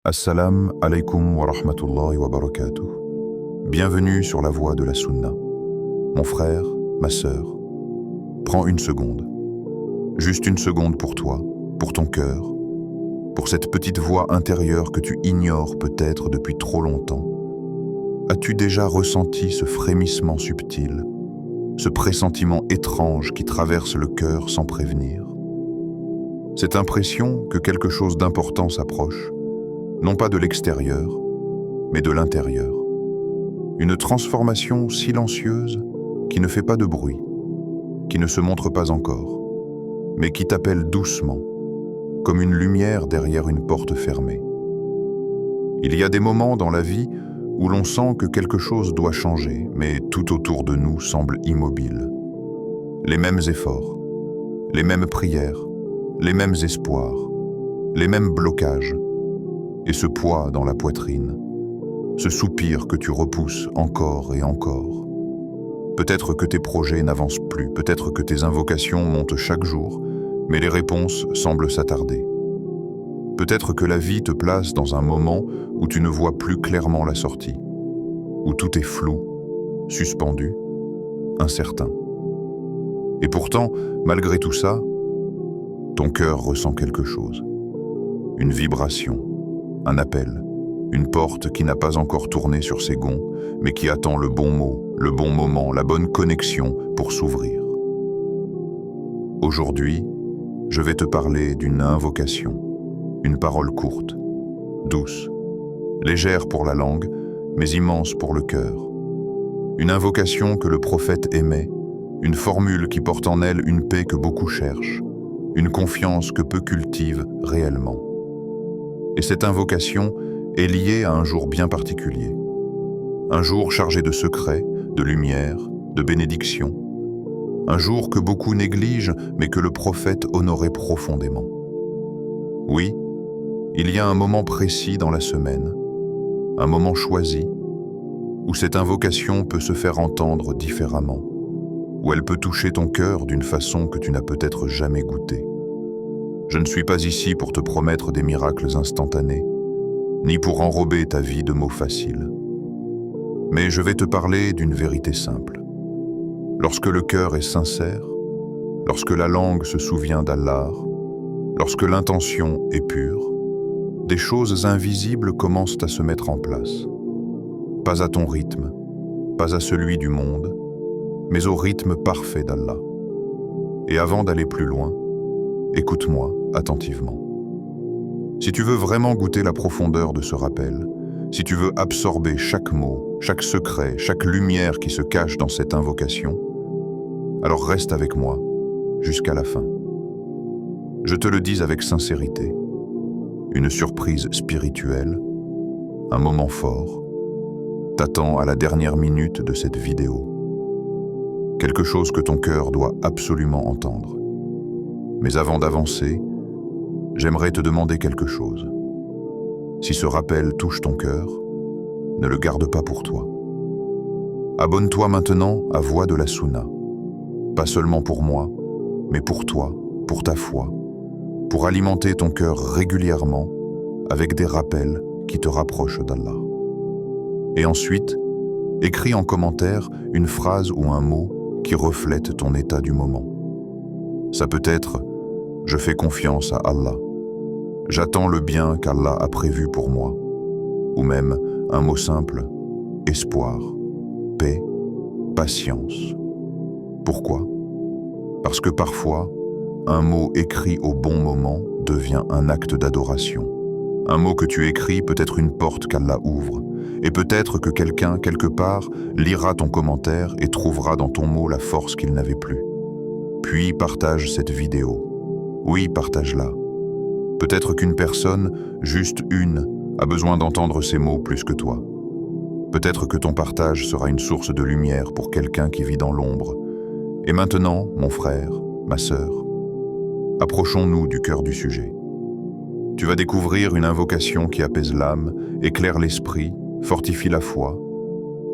Assalam alaikum wa rahmatullahi wa barakatuh. Bienvenue sur la voie de la Sunna. Mon frère, ma sœur, prends une seconde. Juste une seconde pour toi, pour ton cœur, pour cette petite voix intérieure que tu ignores peut-être depuis trop longtemps. As-tu déjà ressenti ce frémissement subtil, ce pressentiment étrange qui traverse le cœur sans prévenir? Cette impression que quelque chose d'important s'approche, non pas de l'extérieur, mais de l'intérieur. Une transformation silencieuse qui ne fait pas de bruit, qui ne se montre pas encore, mais qui t'appelle doucement, comme une lumière derrière une porte fermée. Il y a des moments dans la vie où l'on sent que quelque chose doit changer, mais tout autour de nous semble immobile. Les mêmes efforts, les mêmes prières, les mêmes espoirs, les mêmes blocages, et ce poids dans la poitrine, ce soupir que tu repousses encore et encore. Peut-être que tes projets n'avancent plus, peut-être que tes invocations montent chaque jour, mais les réponses semblent s'attarder. Peut-être que la vie te place dans un moment où tu ne vois plus clairement la sortie, où tout est flou, suspendu, incertain. Et pourtant, malgré tout ça, ton cœur ressent quelque chose, une vibration, un appel, une porte qui n'a pas encore tourné sur ses gonds, mais qui attend le bon mot, le bon moment, la bonne connexion pour s'ouvrir. Aujourd'hui, je vais te parler d'une invocation, une parole courte, douce, légère pour la langue, mais immense pour le cœur. Une invocation que le prophète aimait, une formule qui porte en elle une paix que beaucoup cherchent, une confiance que peu cultivent réellement. Et cette invocation est liée à un jour bien particulier. Un jour chargé de secrets, de lumière, de bénédictions. Un jour que beaucoup négligent, mais que le prophète honorait profondément. Oui, il y a un moment précis dans la semaine, un moment choisi, où cette invocation peut se faire entendre différemment, où elle peut toucher ton cœur d'une façon que tu n'as peut-être jamais goûtée. Je ne suis pas ici pour te promettre des miracles instantanés, ni pour enrober ta vie de mots faciles. Mais je vais te parler d'une vérité simple. Lorsque le cœur est sincère, lorsque la langue se souvient d'Allah, lorsque l'intention est pure, des choses invisibles commencent à se mettre en place. Pas à ton rythme, pas à celui du monde, mais au rythme parfait d'Allah. Et avant d'aller plus loin, écoute-moi attentivement. Si tu veux vraiment goûter la profondeur de ce rappel, si tu veux absorber chaque mot, chaque secret, chaque lumière qui se cache dans cette invocation, alors reste avec moi jusqu'à la fin. Je te le dis avec sincérité, une surprise spirituelle, un moment fort, t'attend à la dernière minute de cette vidéo. Quelque chose que ton cœur doit absolument entendre. Mais avant d'avancer, j'aimerais te demander quelque chose. Si ce rappel touche ton cœur, ne le garde pas pour toi. Abonne-toi maintenant à Voix de la Sunna. Pas seulement pour moi, mais pour toi, pour ta foi, pour alimenter ton cœur régulièrement avec des rappels qui te rapprochent d'Allah. Et ensuite, écris en commentaire une phrase ou un mot qui reflète ton état du moment. Ça peut être « Je fais confiance à Allah »,« J'attends le bien qu'Allah a prévu pour moi », ou même un mot simple « Espoir, paix, patience ». Pourquoi? Parce que parfois, un mot écrit au bon moment devient un acte d'adoration. Un mot que tu écris peut être une porte qu'Allah ouvre, et peut-être que quelqu'un, quelque part, lira ton commentaire et trouvera dans ton mot la force qu'il n'avait plus. Puis partage cette vidéo. Oui, partage-la. Peut-être qu'une personne, juste une, a besoin d'entendre ces mots plus que toi. Peut-être que ton partage sera une source de lumière pour quelqu'un qui vit dans l'ombre. Et maintenant, mon frère, ma sœur, approchons-nous du cœur du sujet. Tu vas découvrir une invocation qui apaise l'âme, éclaire l'esprit, fortifie la foi.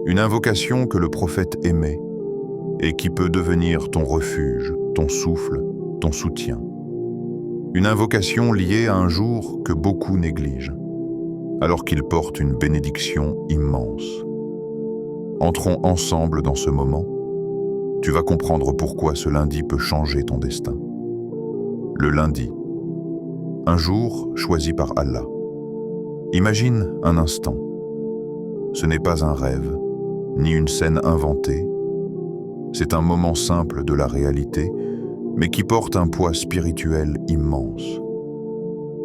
Une invocation que le prophète aimait et qui peut devenir ton refuge, ton souffle, ton soutien. Une invocation liée à un jour que beaucoup négligent. alors qu'il porte une bénédiction immense. Entrons ensemble dans ce moment. Tu vas comprendre pourquoi ce lundi peut changer ton destin. Le lundi. Un jour choisi par Allah. Imagine un instant. Ce n'est pas un rêve, ni une scène inventée. C'est un moment simple de la réalité, mais qui porte un poids spirituel immense.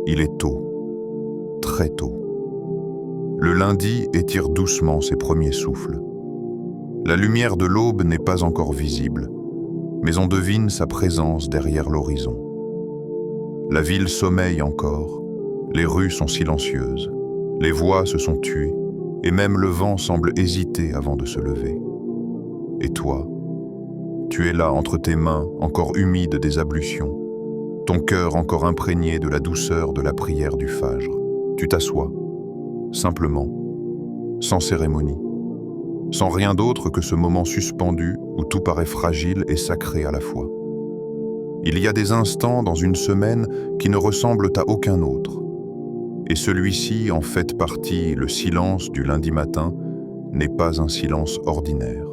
Il est tôt, très tôt. Le lundi étire doucement ses premiers souffles. La lumière de l'aube n'est pas encore visible, mais on devine sa présence derrière l'horizon. La ville sommeille encore, les rues sont silencieuses, les voix se sont tuées, et même le vent semble hésiter avant de se lever. Et toi, tu es là entre tes mains encore humides des ablutions, ton cœur encore imprégné de la douceur de la prière du Fajr. Tu t'assois, simplement, sans cérémonie, sans rien d'autre que ce moment suspendu où tout paraît fragile et sacré à la fois. Il y a des instants dans une semaine qui ne ressemblent à aucun autre. Et celui-ci en fait partie. Le silence du lundi matin n'est pas un silence ordinaire.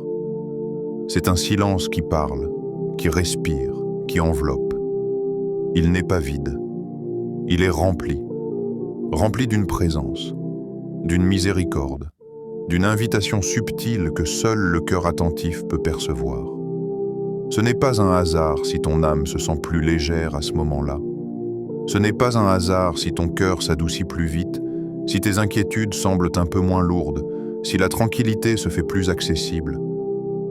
C'est un silence qui parle, qui respire, qui enveloppe. Il n'est pas vide. Il est rempli d'une présence, d'une miséricorde, d'une invitation subtile que seul le cœur attentif peut percevoir. Ce n'est pas un hasard si ton âme se sent plus légère à ce moment-là. Ce n'est pas un hasard si ton cœur s'adoucit plus vite, si tes inquiétudes semblent un peu moins lourdes, si la tranquillité se fait plus accessible.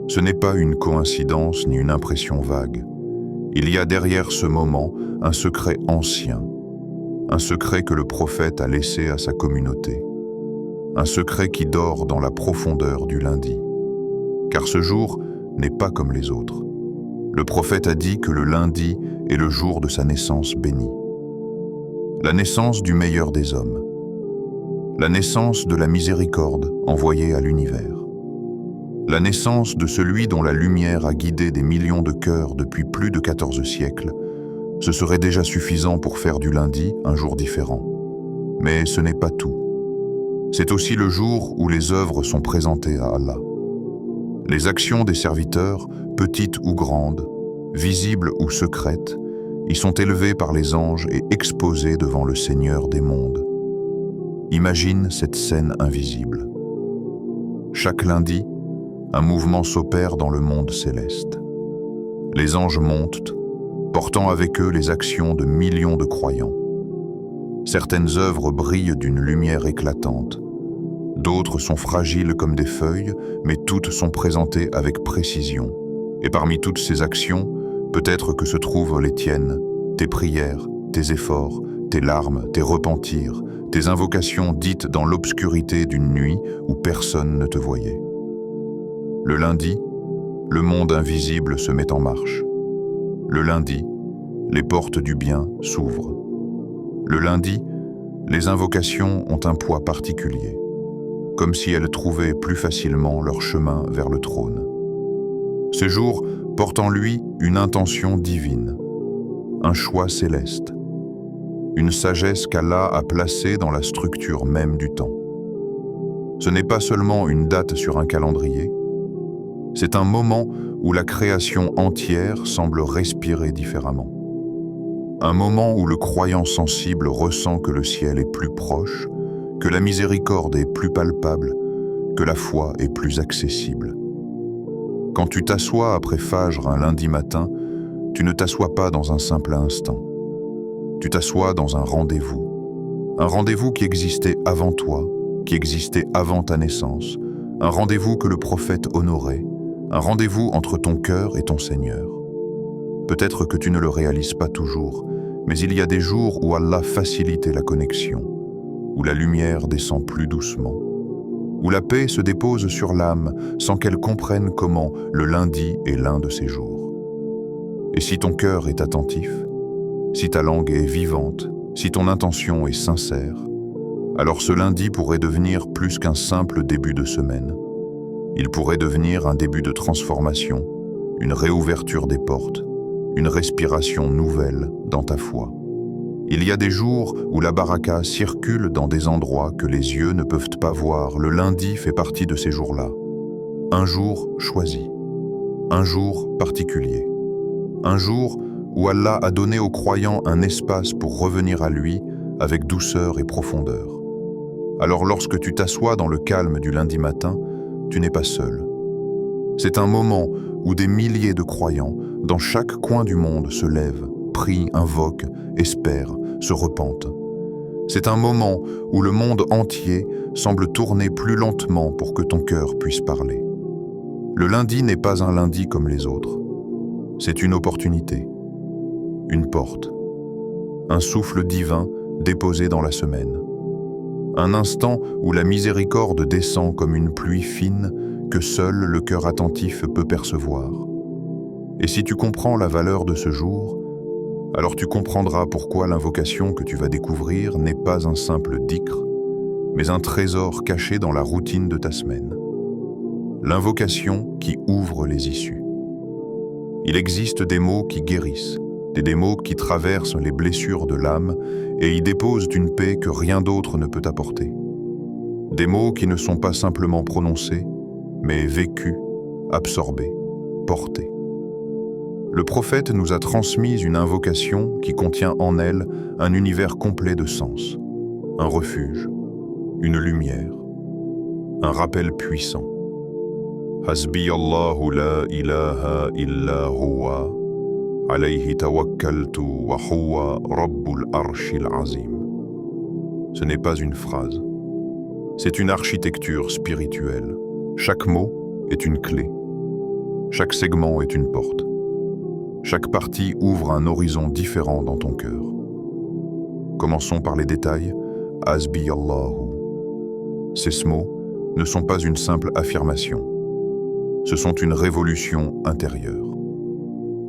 Ce n'est pas une coïncidence ni une impression vague. Il y a derrière ce moment un secret ancien, un secret que le prophète a laissé à sa communauté, un secret qui dort dans la profondeur du lundi. Car ce jour n'est pas comme les autres. Le prophète a dit que le lundi est le jour de sa naissance bénie. La naissance du meilleur des hommes. La naissance de la miséricorde envoyée à l'univers. La naissance de celui dont la lumière a guidé des millions de cœurs depuis plus de 14 siècles. Ce serait déjà suffisant pour faire du lundi un jour différent. Mais ce n'est pas tout. C'est aussi le jour où les œuvres sont présentées à Allah. Les actions des serviteurs, petites ou grandes, visibles ou secrètes, y sont élevées par les anges et exposées devant le Seigneur des mondes. Imagine cette scène invisible. Chaque lundi, un mouvement s'opère dans le monde céleste. Les anges montent, portant avec eux les actions de millions de croyants. Certaines œuvres brillent d'une lumière éclatante. D'autres sont fragiles comme des feuilles, mais toutes sont présentées avec précision. Et parmi toutes ces actions, peut-être que se trouvent les tiennes, tes prières, tes efforts, tes larmes, tes repentirs, tes invocations dites dans l'obscurité d'une nuit où personne ne te voyait. Le lundi, le monde invisible se met en marche. Le lundi, les portes du bien s'ouvrent. Le lundi, les invocations ont un poids particulier, comme si elles trouvaient plus facilement leur chemin vers le trône. Ce jour porte en lui une intention divine, un choix céleste, une sagesse qu'Allah a placée dans la structure même du temps. Ce n'est pas seulement une date sur un calendrier, c'est un moment où la création entière semble respirer différemment. Un moment où le croyant sensible ressent que le ciel est plus proche, que la miséricorde est plus palpable, que la foi est plus accessible. Quand tu t'assois après Fajr un lundi matin, tu ne t'assois pas dans un simple instant. Tu t'assois dans un rendez-vous qui existait avant toi, qui existait avant ta naissance, un rendez-vous que le prophète honorait, un rendez-vous entre ton cœur et ton Seigneur. Peut-être que tu ne le réalises pas toujours, mais il y a des jours où Allah facilitait la connexion, où la lumière descend plus doucement, où la paix se dépose sur l'âme sans qu'elle comprenne comment le lundi est l'un de ces jours. Et si ton cœur est attentif, si ta langue est vivante, si ton intention est sincère, alors ce lundi pourrait devenir plus qu'un simple début de semaine. Il pourrait devenir un début de transformation, une réouverture des portes, une respiration nouvelle dans ta foi. Il y a des jours où la baraka circule dans des endroits que les yeux ne peuvent pas voir. Le lundi fait partie de ces jours-là. Un jour choisi, un jour particulier, un jour où Allah a donné aux croyants un espace pour revenir à lui avec douceur et profondeur. Alors lorsque tu t'assois dans le calme du lundi matin, tu n'es pas seul. C'est un moment où des milliers de croyants dans chaque coin du monde se lèvent, prient, invoquent, espèrent, se repentent. C'est un moment où le monde entier semble tourner plus lentement pour que ton cœur puisse parler. Le lundi n'est pas un lundi comme les autres. C'est une opportunité, une porte, un souffle divin déposé dans la semaine. Un instant où la miséricorde descend comme une pluie fine que seul le cœur attentif peut percevoir. Et si tu comprends la valeur de ce jour, alors tu comprendras pourquoi l'invocation que tu vas découvrir n'est pas un simple dhikr, mais un trésor caché dans la routine de ta semaine. L'invocation qui ouvre les issues. Il existe des mots qui guérissent, des mots qui traversent les blessures de l'âme et y déposent une paix que rien d'autre ne peut apporter. Des mots qui ne sont pas simplement prononcés, mais vécus, absorbés, portés. Le prophète nous a transmis une invocation qui contient en elle un univers complet de sens, un refuge, une lumière, un rappel puissant. Hasbi Allahu la ilaha illa huwa, alayhi tawakkaltu wa huwa rabbul arshil azim. Ce n'est pas une phrase, c'est une architecture spirituelle. Chaque mot est une clé, chaque segment est une porte. Chaque partie ouvre un horizon différent dans ton cœur. Commençons par les détails. Hasbi Allahu. Ces mots ne sont pas une simple affirmation. Ce sont une révolution intérieure.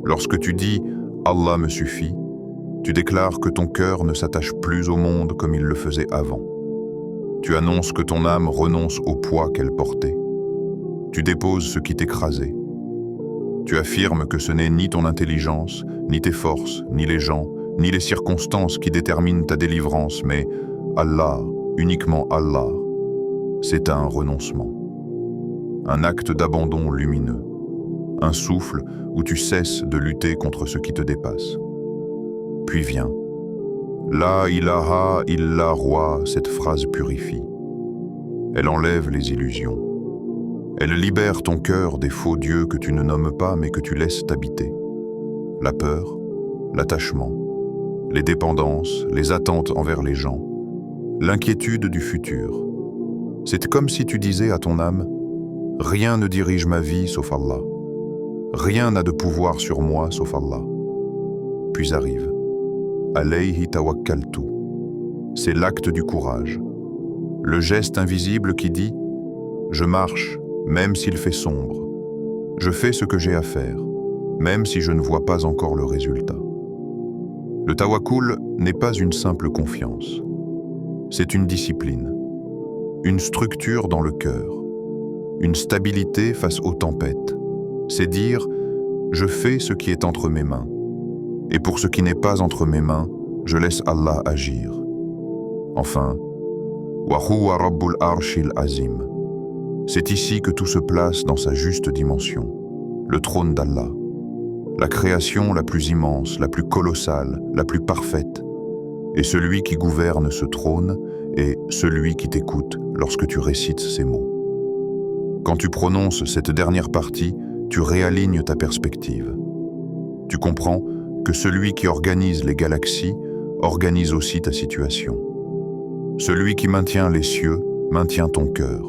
Lorsque tu dis « Allah me suffit », tu déclares que ton cœur ne s'attache plus au monde comme il le faisait avant. Tu annonces que ton âme renonce au poids qu'elle portait. Tu déposes ce qui t'écrasait. Tu affirmes que ce n'est ni ton intelligence, ni tes forces, ni les gens, ni les circonstances qui déterminent ta délivrance, mais Allah, uniquement Allah. C'est un renoncement. Un acte d'abandon lumineux. Un souffle où tu cesses de lutter contre ce qui te dépasse. Puis vient « La ilaha illa roi », cette phrase purifie. Elle enlève les illusions. Elle libère ton cœur des faux dieux que tu ne nommes pas mais que tu laisses t'habiter. La peur, l'attachement, les dépendances, les attentes envers les gens, l'inquiétude du futur. C'est comme si tu disais à ton âme « Rien ne dirige ma vie sauf Allah. Rien n'a de pouvoir sur moi sauf Allah. » Puis arrive « Alayhi tawakkaltu ». C'est l'acte du courage. Le geste invisible qui dit « Je marche ». Même s'il fait sombre, je fais ce que j'ai à faire, même si je ne vois pas encore le résultat. Le tawakkul n'est pas une simple confiance. C'est une discipline, une structure dans le cœur, une stabilité face aux tempêtes. C'est dire « je fais ce qui est entre mes mains, et pour ce qui n'est pas entre mes mains, je laisse Allah agir. » Enfin, « wa huwa rabbul arshil azim » C'est ici que tout se place dans sa juste dimension, le trône d'Allah, la création la plus immense, la plus colossale, la plus parfaite. Et celui qui gouverne ce trône est celui qui t'écoute lorsque tu récites ces mots. Quand tu prononces cette dernière partie, tu réalignes ta perspective. Tu comprends que celui qui organise les galaxies organise aussi ta situation. Celui qui maintient les cieux maintient ton cœur.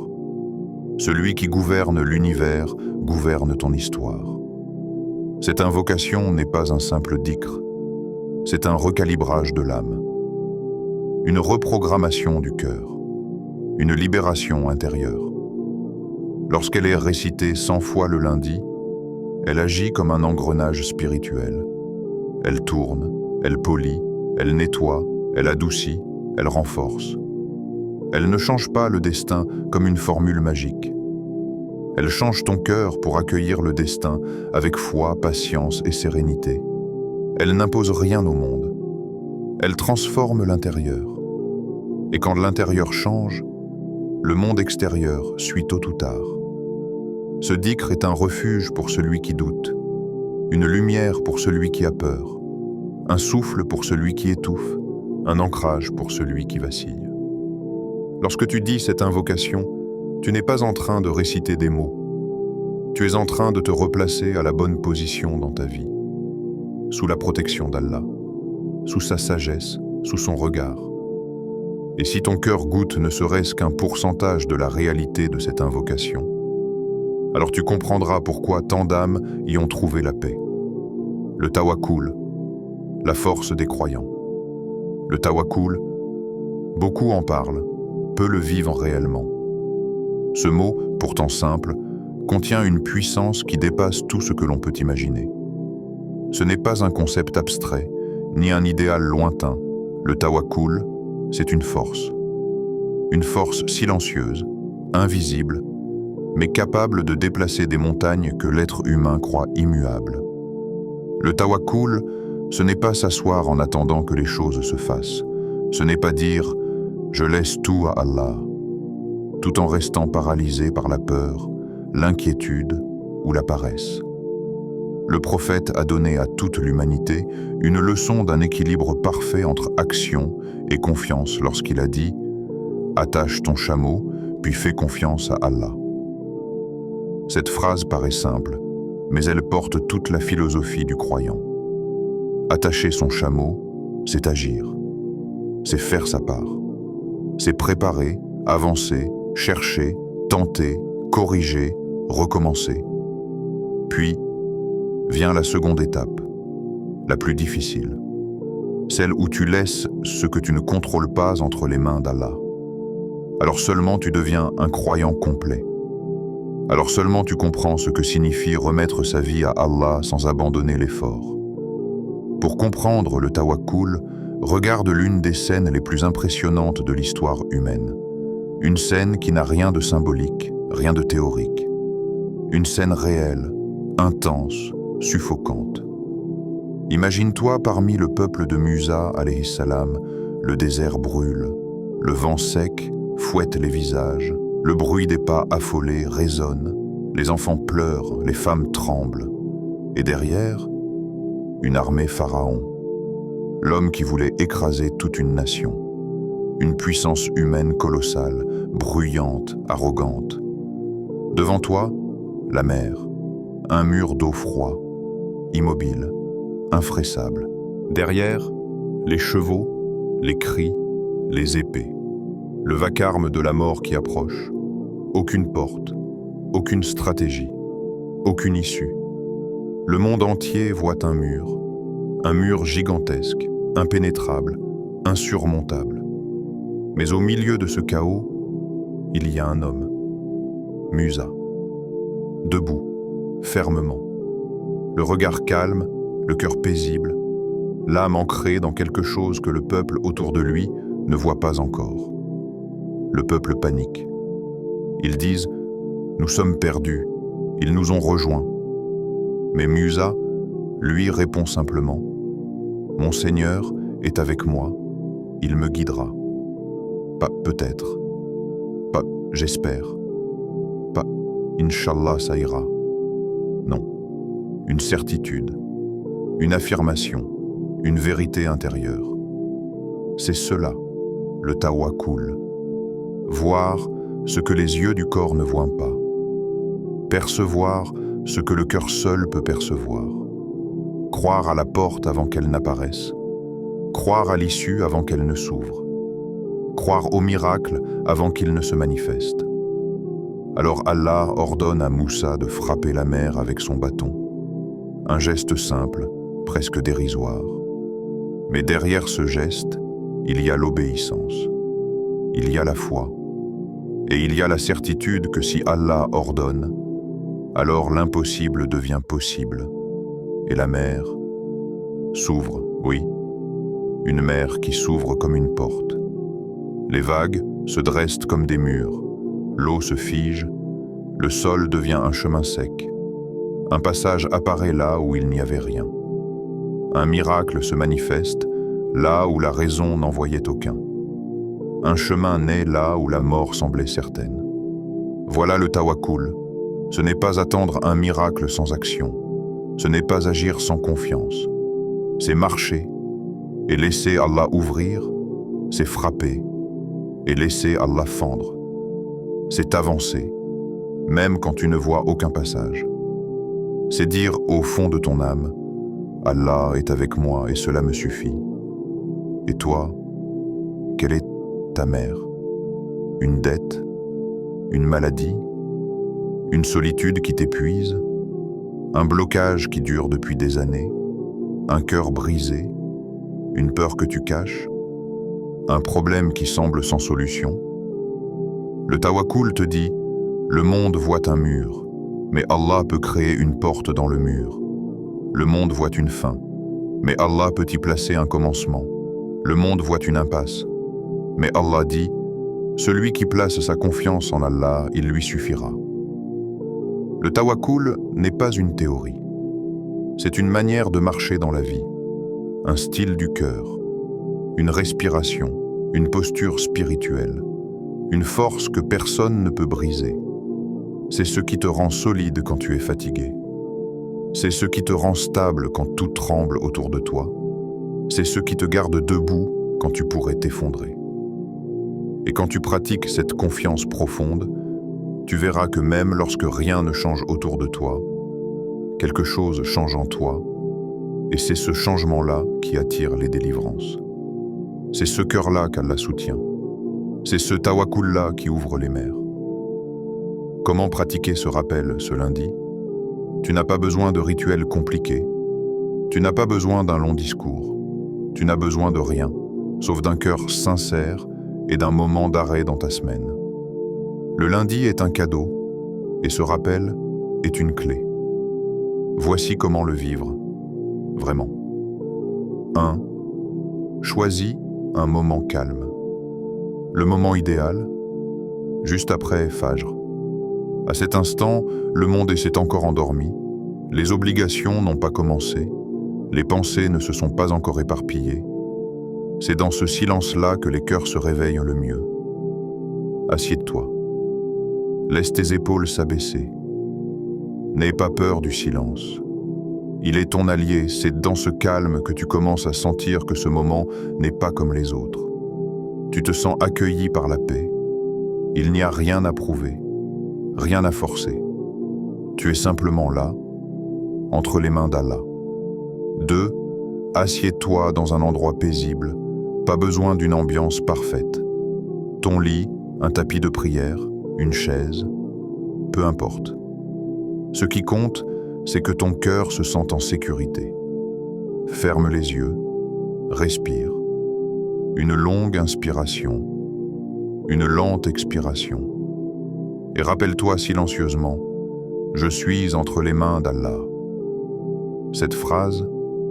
Celui qui gouverne l'univers gouverne ton histoire. Cette invocation n'est pas un simple dhikr, c'est un recalibrage de l'âme, une reprogrammation du cœur, une libération intérieure. Lorsqu'elle est récitée 100 fois le lundi, elle agit comme un engrenage spirituel. Elle tourne, elle polit, elle nettoie, elle adoucit, elle renforce. Elle ne change pas le destin comme une formule magique. Elle change ton cœur pour accueillir le destin avec foi, patience et sérénité. Elle n'impose rien au monde. Elle transforme l'intérieur. Et quand l'intérieur change, le monde extérieur suit tôt ou tard. Ce dhikr est un refuge pour celui qui doute, une lumière pour celui qui a peur, un souffle pour celui qui étouffe, un ancrage pour celui qui vacille. Lorsque tu dis cette invocation, tu n'es pas en train de réciter des mots. Tu es en train de te replacer à la bonne position dans ta vie, sous la protection d'Allah, sous sa sagesse, sous son regard. Et si ton cœur goûte ne serait-ce qu'un pourcentage de la réalité de cette invocation, alors tu comprendras pourquoi tant d'âmes y ont trouvé la paix. Le tawakkul, la force des croyants. Le tawakkul, beaucoup en parlent, peu le vivent réellement. Ce mot, pourtant simple, contient une puissance qui dépasse tout ce que l'on peut imaginer. Ce n'est pas un concept abstrait, ni un idéal lointain. Le tawakkul, c'est une force silencieuse, invisible, mais capable de déplacer des montagnes que l'être humain croit immuables. Le tawakkul, ce n'est pas s'asseoir en attendant que les choses se fassent. Ce n'est pas dire « je laisse tout à Allah », tout en restant paralysé par la peur, l'inquiétude ou la paresse. Le prophète a donné à toute l'humanité une leçon d'un équilibre parfait entre action et confiance lorsqu'il a dit « attache ton chameau, puis fais confiance à Allah ». Cette phrase paraît simple, mais elle porte toute la philosophie du croyant. Attacher son chameau, c'est agir, c'est faire sa part, c'est préparer, avancer, chercher, tenter, corriger, recommencer. Puis vient la seconde étape, la plus difficile, celle où tu laisses ce que tu ne contrôles pas entre les mains d'Allah. Alors seulement tu deviens un croyant complet. Alors seulement tu comprends ce que signifie remettre sa vie à Allah sans abandonner l'effort. Pour comprendre le tawakkul, regarde l'une des scènes les plus impressionnantes de l'histoire humaine. Une scène qui n'a rien de symbolique, rien de théorique. Une scène réelle, intense, suffocante. Imagine-toi parmi le peuple de Musa, alayhi salam, le désert brûle, le vent sec fouette les visages, le bruit des pas affolés résonne, les enfants pleurent, les femmes tremblent. Et derrière, une armée pharaon, l'homme qui voulait écraser toute une nation, une puissance humaine colossale, bruyante, arrogante. Devant toi, la mer, un mur d'eau froid, immobile, infraissable. Derrière, les chevaux, les cris, les épées. Le vacarme de la mort qui approche. Aucune porte, aucune stratégie, aucune issue. Le monde entier voit un mur gigantesque, impénétrable, insurmontable. Mais au milieu de ce chaos, il y a un homme, Musa, debout, fermement, le regard calme, le cœur paisible, l'âme ancrée dans quelque chose que le peuple autour de lui ne voit pas encore. Le peuple panique. Ils disent « Nous sommes perdus, ils nous ont rejoints ». Mais Musa, lui, répond simplement « Mon Seigneur est avec moi, il me guidera. Pas peut-être, pas j'espère, pas Inch'Allah ça ira. Non, une certitude, une affirmation, une vérité intérieure. C'est cela, le tawakkul. Voir ce que les yeux du corps ne voient pas. Percevoir ce que le cœur seul peut percevoir. Croire à la porte avant qu'elle n'apparaisse. Croire à l'issue avant qu'elle ne s'ouvre. Croire au miracle avant qu'il ne se manifeste. Alors Allah ordonne à Moussa de frapper la mer avec son bâton. Un geste simple, presque dérisoire. Mais derrière ce geste, il y a l'obéissance. Il y a la foi. Et il y a la certitude que si Allah ordonne, alors l'impossible devient possible. Et la mer s'ouvre, oui, une mer qui s'ouvre comme une porte. Les vagues se dressent comme des murs, l'eau se fige, le sol devient un chemin sec. Un passage apparaît là où il n'y avait rien. Un miracle se manifeste, là où la raison n'en voyait aucun. Un chemin naît là où la mort semblait certaine. Voilà le tawakkul. Ce n'est pas attendre un miracle sans action. Ce n'est pas agir sans confiance. C'est marcher et laisser Allah ouvrir, c'est frapper et laisser Allah fendre. C'est avancer, même quand tu ne vois aucun passage. C'est dire au fond de ton âme, Allah est avec moi et cela me suffit. Et toi, quelle est ta mère? Une dette? Une maladie? Une solitude qui t'épuise? Un blocage qui dure depuis des années? Un cœur brisé? Une peur que tu caches? Un problème qui semble sans solution? Le tawakkul te dit, le monde voit un mur, mais Allah peut créer une porte dans le mur. Le monde voit une fin, mais Allah peut y placer un commencement. Le monde voit une impasse, mais Allah dit, celui qui place sa confiance en Allah, il lui suffira. Le tawakkul n'est pas une théorie. C'est une manière de marcher dans la vie, un style du cœur, une respiration, une posture spirituelle, une force que personne ne peut briser. C'est ce qui te rend solide quand tu es fatigué. C'est ce qui te rend stable quand tout tremble autour de toi. C'est ce qui te garde debout quand tu pourrais t'effondrer. Et quand tu pratiques cette confiance profonde, tu verras que même lorsque rien ne change autour de toi, quelque chose change en toi, et c'est ce changement-là qui attire les délivrances. C'est ce cœur-là qu'Allah soutient. C'est ce tawakkul-là qui ouvre les mers. Comment pratiquer ce rappel ce lundi? Tu n'as pas besoin de rituels compliqués. Tu n'as pas besoin d'un long discours. Tu n'as besoin de rien, sauf d'un cœur sincère et d'un moment d'arrêt dans ta semaine. Le lundi est un cadeau, et ce rappel est une clé. Voici comment le vivre, vraiment. 1. Choisis un moment calme. Le moment idéal, juste après Fajr. À cet instant, le monde s'est encore endormi, les obligations n'ont pas commencé, les pensées ne se sont pas encore éparpillées. C'est dans ce silence-là que les cœurs se réveillent le mieux. Assieds-toi. Laisse tes épaules s'abaisser. N'aie pas peur du silence. Il est ton allié, c'est dans ce calme que tu commences à sentir que ce moment n'est pas comme les autres. Tu te sens accueilli par la paix. Il n'y a rien à prouver, rien à forcer. Tu es simplement là, entre les mains d'Allah. 2. Assieds-toi dans un endroit paisible, pas besoin d'une ambiance parfaite. Ton lit, un tapis de prière, une chaise, peu importe. Ce qui compte, c'est que ton cœur se sente en sécurité. Ferme les yeux, respire. Une longue inspiration, une lente expiration. Et rappelle-toi silencieusement, je suis entre les mains d'Allah. Cette phrase,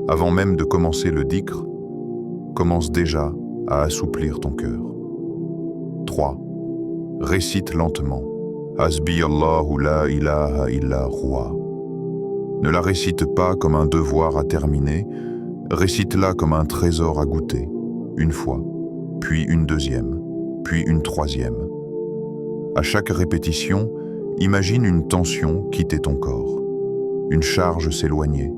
avant même de commencer le dhikr, commence déjà à assouplir ton cœur. 3. Récite lentement. Hasbi Allahu la ilaha illa huwa. Ne la récite pas comme un devoir à terminer, récite-la comme un trésor à goûter, une fois, puis une deuxième, puis une troisième. À chaque répétition, imagine une tension quitter ton corps, une charge s'éloigner,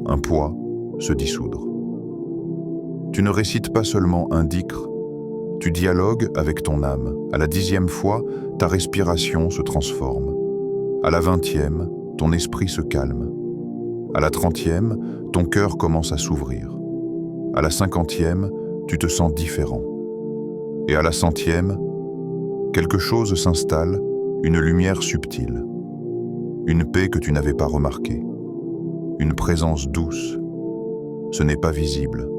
un poids se dissoudre. Tu ne récites pas seulement un dhikr, tu dialogues avec ton âme. À la 10e fois, ta respiration se transforme. À la 20e, ton esprit se calme. À la 30e, ton cœur commence à s'ouvrir. À la 50e, tu te sens différent. Et à la 100e, quelque chose s'installe, une lumière subtile. Une paix que tu n'avais pas remarquée. Une présence douce. Ce n'est pas visible,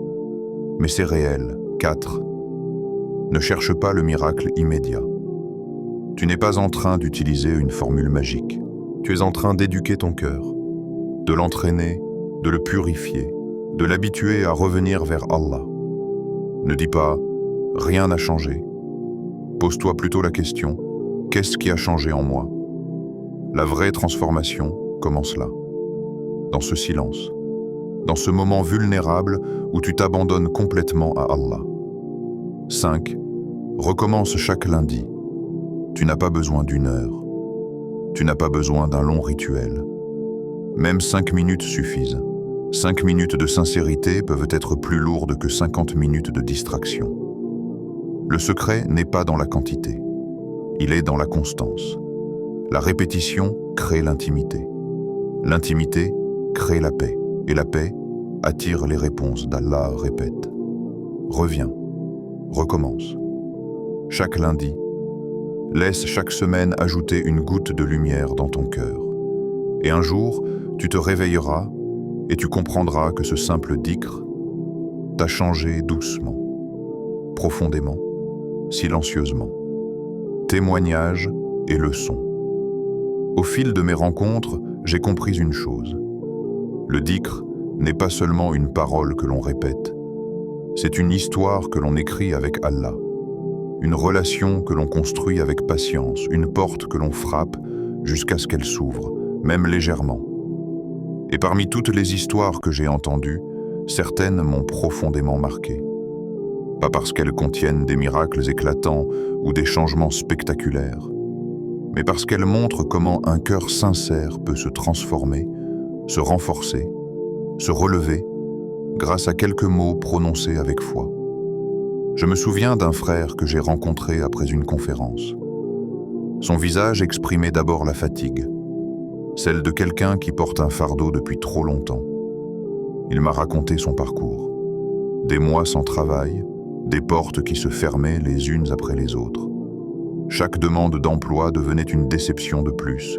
mais c'est réel. 4. Ne cherche pas le miracle immédiat. Tu n'es pas en train d'utiliser une formule magique. Tu es en train d'éduquer ton cœur, de l'entraîner, de le purifier, de l'habituer à revenir vers Allah. Ne dis pas « rien n'a changé ». Pose-toi plutôt la question « qu'est-ce qui a changé en moi ?» La vraie transformation commence là, dans ce silence, dans ce moment vulnérable où tu t'abandonnes complètement à Allah. 5. Recommence chaque lundi. Tu n'as pas besoin d'une heure. Tu n'as pas besoin d'un long rituel. Même 5 minutes suffisent. 5 minutes de sincérité peuvent être plus lourdes que 50 minutes de distraction. Le secret n'est pas dans la quantité. Il est dans la constance. La répétition crée l'intimité. L'intimité crée la paix. Et la paix attire les réponses d'Allah. Répète. Reviens. Recommence. Chaque lundi, laisse chaque semaine ajouter une goutte de lumière dans ton cœur. Et un jour, tu te réveilleras et tu comprendras que ce simple dhikr t'a changé doucement, profondément, silencieusement. Témoignages et leçons. Au fil de mes rencontres, j'ai compris une chose. Le dhikr n'est pas seulement une parole que l'on répète, c'est une histoire que l'on écrit avec Allah, une relation que l'on construit avec patience, une porte que l'on frappe jusqu'à ce qu'elle s'ouvre, même légèrement. Et parmi toutes les histoires que j'ai entendues, certaines m'ont profondément marqué. Pas parce qu'elles contiennent des miracles éclatants ou des changements spectaculaires, mais parce qu'elles montrent comment un cœur sincère peut se transformer, se renforcer, se relever grâce à quelques mots prononcés avec foi. Je me souviens d'un frère que j'ai rencontré après une conférence. Son visage exprimait d'abord la fatigue, celle de quelqu'un qui porte un fardeau depuis trop longtemps. Il m'a raconté son parcours. Des mois sans travail, des portes qui se fermaient les unes après les autres. Chaque demande d'emploi devenait une déception de plus.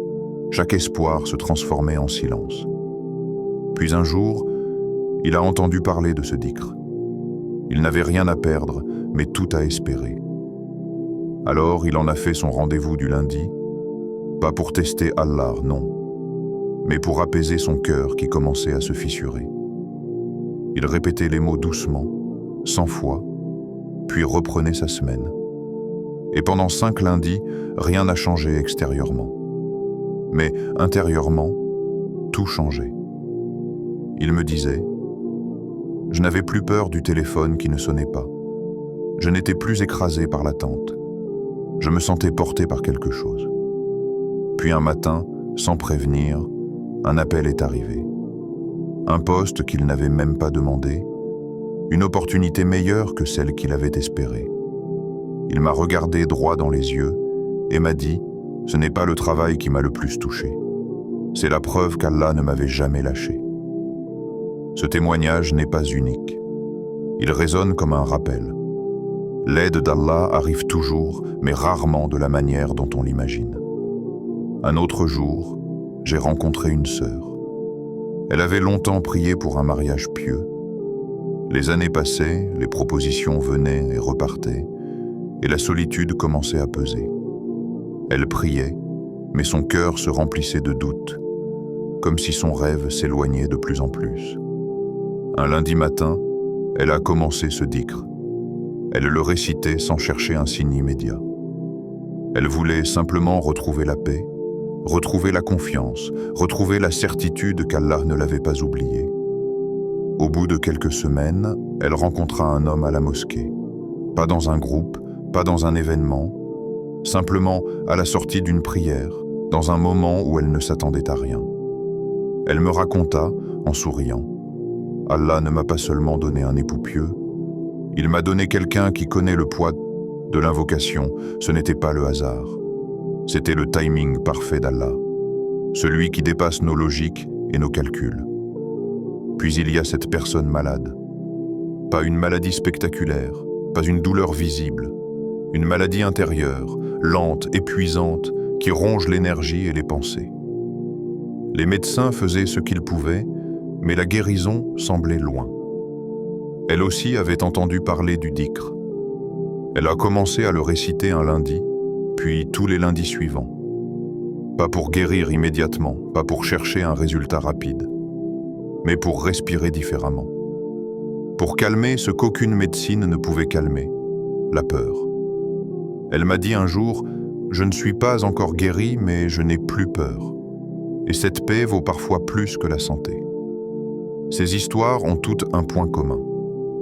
Chaque espoir se transformait en silence. Puis un jour, il a entendu parler de ce dhikr. Il n'avait rien à perdre, mais tout à espérer. Alors il en a fait son rendez-vous du lundi, pas pour tester Allah, non, mais pour apaiser son cœur qui commençait à se fissurer. Il répétait les mots doucement, sans foi, puis reprenait sa semaine. Et pendant 5 lundis, rien n'a changé extérieurement. Mais intérieurement, tout changeait. Il me disait, je n'avais plus peur du téléphone qui ne sonnait pas. Je n'étais plus écrasé par l'attente. Je me sentais porté par quelque chose. Puis un matin, sans prévenir, un appel est arrivé. Un poste qu'il n'avait même pas demandé, une opportunité meilleure que celle qu'il avait espérée. Il m'a regardé droit dans les yeux et m'a dit « Ce n'est pas le travail qui m'a le plus touché. C'est la preuve qu'Allah ne m'avait jamais lâché. » Ce témoignage n'est pas unique. Il résonne comme un rappel. L'aide d'Allah arrive toujours, mais rarement de la manière dont on l'imagine. Un autre jour, j'ai rencontré une sœur. Elle avait longtemps prié pour un mariage pieux. Les années passaient, les propositions venaient et repartaient, et la solitude commençait à peser. Elle priait, mais son cœur se remplissait de doutes, comme si son rêve s'éloignait de plus en plus. Un lundi matin, elle a commencé ce dhikr. Elle le récitait sans chercher un signe immédiat. Elle voulait simplement retrouver la paix, retrouver la confiance, retrouver la certitude qu'Allah ne l'avait pas oubliée. Au bout de quelques semaines, elle rencontra un homme à la mosquée. Pas dans un groupe, pas dans un événement, simplement à la sortie d'une prière, dans un moment où elle ne s'attendait à rien. Elle me raconta, en souriant, « Allah ne m'a pas seulement donné un époux pieux, il m'a donné quelqu'un qui connaît le poids de l'invocation. Ce n'était pas le hasard. C'était le timing parfait d'Allah, celui qui dépasse nos logiques et nos calculs. » Puis il y a cette personne malade. Pas une maladie spectaculaire, pas une douleur visible, une maladie intérieure, lente, épuisante, qui ronge l'énergie et les pensées. Les médecins faisaient ce qu'ils pouvaient, mais la guérison semblait loin. Elle aussi avait entendu parler du dhikr. Elle a commencé à le réciter un lundi, puis tous les lundis suivants. Pas pour guérir immédiatement, pas pour chercher un résultat rapide, mais pour respirer différemment. Pour calmer ce qu'aucune médecine ne pouvait calmer, la peur. Elle m'a dit un jour, « Je ne suis pas encore guérie, mais je n'ai plus peur. Et cette paix vaut parfois plus que la santé. » Ces histoires ont toutes un point commun,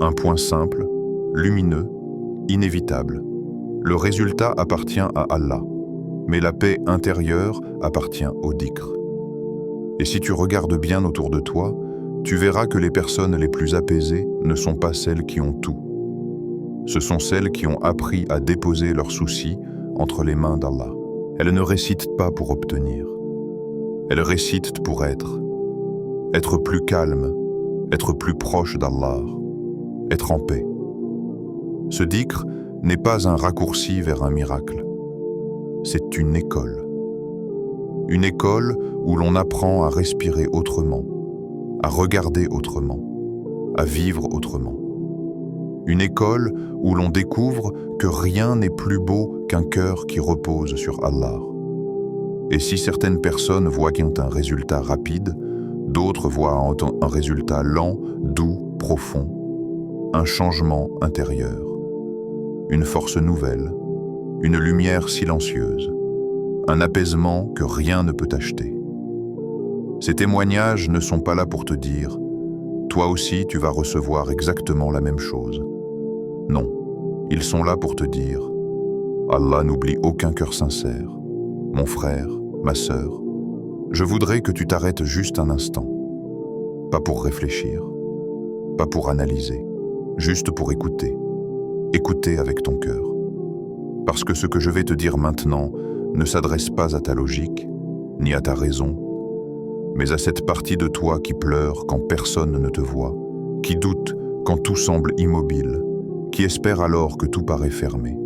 un point simple, lumineux, inévitable. Le résultat appartient à Allah, mais la paix intérieure appartient au dhikr. Et si tu regardes bien autour de toi, tu verras que les personnes les plus apaisées ne sont pas celles qui ont tout. Ce sont celles qui ont appris à déposer leurs soucis entre les mains d'Allah. Elles ne récitent pas pour obtenir. Elles récitent pour être plus calme, être plus proche d'Allah, être en paix. Ce dhikr n'est pas un raccourci vers un miracle. C'est une école. Une école où l'on apprend à respirer autrement, à regarder autrement, à vivre autrement. Une école où l'on découvre que rien n'est plus beau qu'un cœur qui repose sur Allah. Et si certaines personnes voient qu'il y a un résultat rapide, d'autres voient un résultat lent, doux, profond, un changement intérieur, une force nouvelle, une lumière silencieuse, un apaisement que rien ne peut acheter. Ces témoignages ne sont pas là pour te dire « toi aussi tu vas recevoir exactement la même chose ». Non, ils sont là pour te dire « Allah n'oublie aucun cœur sincère. Mon frère, ma sœur, je voudrais que tu t'arrêtes juste un instant. Pas pour réfléchir, pas pour analyser, juste pour écouter. Écouter avec ton cœur. Parce que ce que je vais te dire maintenant ne s'adresse pas à ta logique, ni à ta raison, mais à cette partie de toi qui pleure quand personne ne te voit, qui doute quand tout semble immobile, qui espère alors que tout paraît fermé.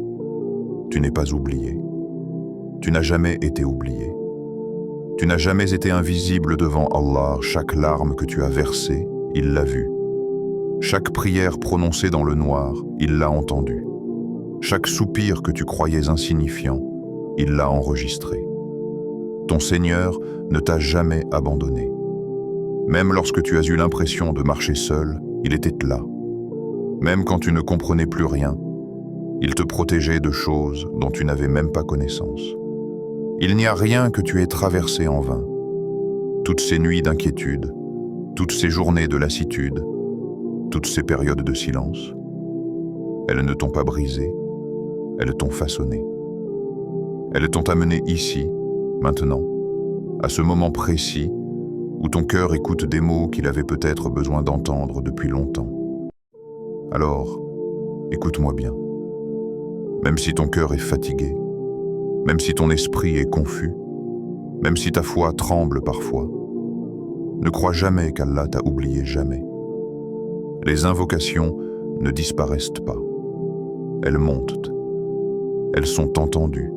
Tu n'es pas oublié. Tu n'as jamais été oublié. Tu n'as jamais été invisible devant Allah. Chaque larme que tu as versée, il l'a vue. Chaque prière prononcée dans le noir, il l'a entendue. Chaque soupir que tu croyais insignifiant, il l'a enregistré. Ton Seigneur ne t'a jamais abandonné. Même lorsque tu as eu l'impression de marcher seul, il était là. Même quand tu ne comprenais plus rien, il te protégeait de choses dont tu n'avais même pas connaissance. Il n'y a rien que tu aies traversé en vain. Toutes ces nuits d'inquiétude, toutes ces journées de lassitude, toutes ces périodes de silence, elles ne t'ont pas brisé, elles t'ont façonné. Elles t'ont amené ici, maintenant, à ce moment précis où ton cœur écoute des mots qu'il avait peut-être besoin d'entendre depuis longtemps. Alors, écoute-moi bien. Même si ton cœur est fatigué, même si ton esprit est confus, même si ta foi tremble parfois, ne crois jamais qu'Allah t'a oublié jamais. Les invocations ne disparaissent pas. Elles montent. Elles sont entendues.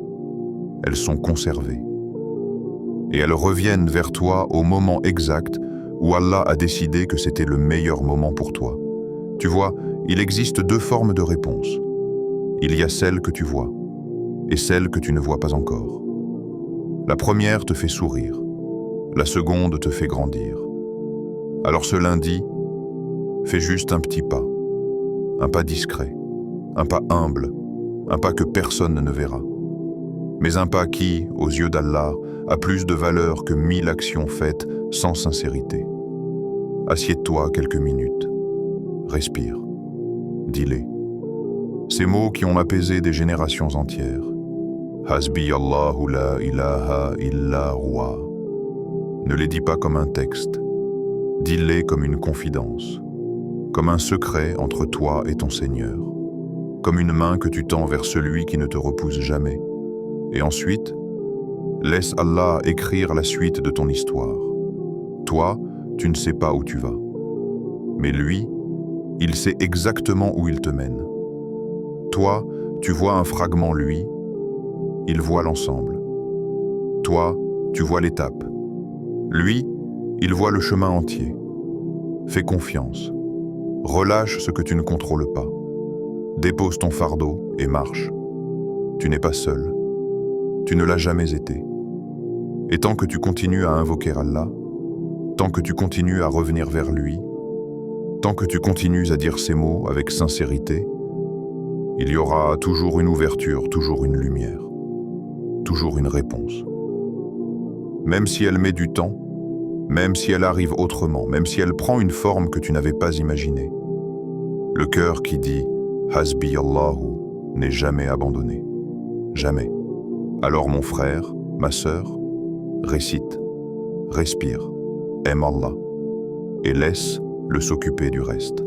Elles sont conservées. Et elles reviennent vers toi au moment exact où Allah a décidé que c'était le meilleur moment pour toi. Tu vois, il existe deux formes de réponse. Il y a celle que tu vois et celle que tu ne vois pas encore. La première te fait sourire. La seconde te fait grandir. Alors ce lundi, fais juste un petit pas. Un pas discret, un pas humble, un pas que personne ne verra. Mais un pas qui, aux yeux d'Allah, a plus de valeur que 1000 actions faites sans sincérité. Assieds-toi quelques minutes. Respire. Dis-les. Ces mots qui ont apaisé des générations entières. Hasbi Allahu la ilaha illa huwa. Ne les dis pas comme un texte. Dis-les comme une confidence. Comme un secret entre toi et ton Seigneur. Comme une main que tu tends vers celui qui ne te repousse jamais. Et ensuite, laisse Allah écrire la suite de ton histoire. Toi, tu ne sais pas où tu vas. Mais lui, il sait exactement où il te mène. Toi, tu vois un fragment, lui, il voit l'ensemble. Toi, tu vois l'étape. Lui, il voit le chemin entier. Fais confiance. Relâche ce que tu ne contrôles pas. Dépose ton fardeau et marche. Tu n'es pas seul. Tu ne l'as jamais été. Et tant que tu continues à invoquer Allah, tant que tu continues à revenir vers lui, tant que tu continues à dire ces mots avec sincérité, il y aura toujours une ouverture, toujours une lumière, toujours une réponse. Même si elle met du temps, même si elle arrive autrement, même si elle prend une forme que tu n'avais pas imaginée. Le cœur qui dit « Hasbi Allahu » n'est jamais abandonné. Jamais. Alors mon frère, ma sœur, récite, respire, aime Allah et laisse le s'occuper du reste.